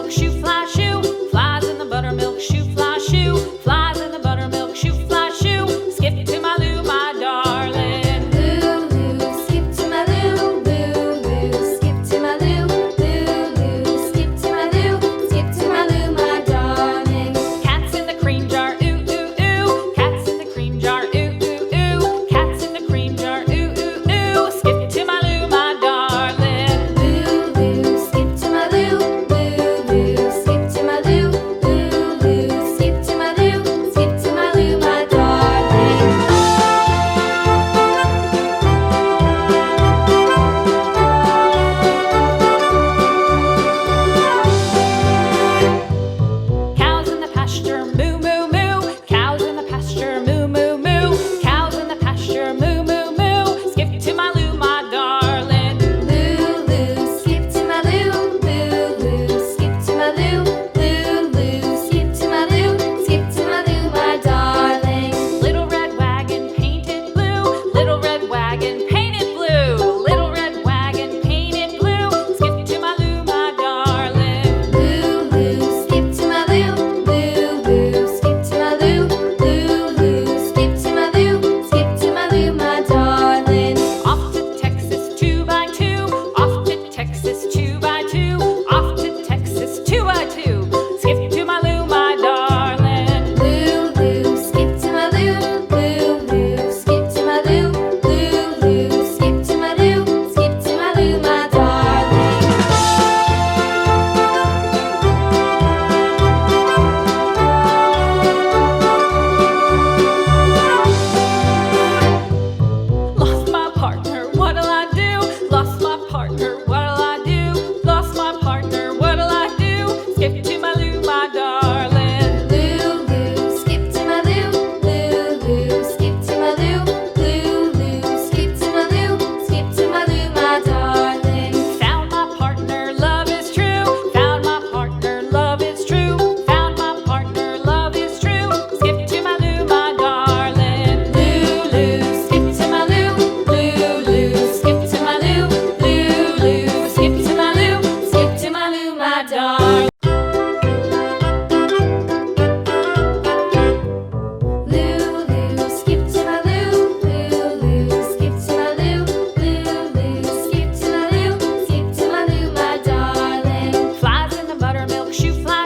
buttermilk shoe fly shoe. Flies in the buttermilk shoe fly shoe. Flies in the buttermilk shoe fly shoe. Skip to my Lou, my darling. Lou, skip to my Lou, Lou, skip to my Lou, Lou, skip to my Lou, skip to my Lou, my darling. Cats in the cream jar, ooh, ooh, ooh. Cats in the cream jar, ooh, ooh, ooh. Cats in the cream jar, ooh, ooh, ooh. Skip to my Lou, my darling. Lou, skip to my Lou, Lou, skip to my Lou, Lou, skip to my Lou, skip to my Lou, my darling. Cows in the pasture, moo, moo, moo. Cows in the pasture, moo, moo, moo. Cows in the pasture, moo, moo, moo. Skip to my Lou, my darling. Lou, skip to my Lou, Lou, skip to my Lou, Lou, skip to my Lou, skip to my Lou, my darling. Little red wagon painted blue. Little red wagon painted blue. Little red wagon painted blue. Skip to my Lou, my darling. Lou, skip to my Lou, Lou, skip to my Lou, Lou, skip to my Lou, skip to my Lou, my darling. Off to Texas 2x2. Off to Texas 2x2. Off to Texas 2x2. Skip to my Lou, my darling. Lou, skip to my Lou, Lou, skip to my Lou, Lou, skip to my Lou, skip to my Lou, my darling. Lost my partner, what'll I do? Lost my partner, what'll I do? Lost my partner, what'll I do? Skip to my Lou, my darling. Lou, skip to my Lou, Lou, skip to my Lou, Lou, skip to my Lou, skip to my Lou, my darling. Found my partner, love is true. Found my partner, love is true. Found my partner, love is true. Skip to my Lou, my darling. Lou, skip to my Lou, Lou, skip to my Lou, Lou, skip to my Lou, skip to my Lou, my darling. Lou, skip to my Lou, Lou, skip to my Lou, Lou, skip to my Lou, skip to my Lou, my darling. Flies in the buttermilk shoe fly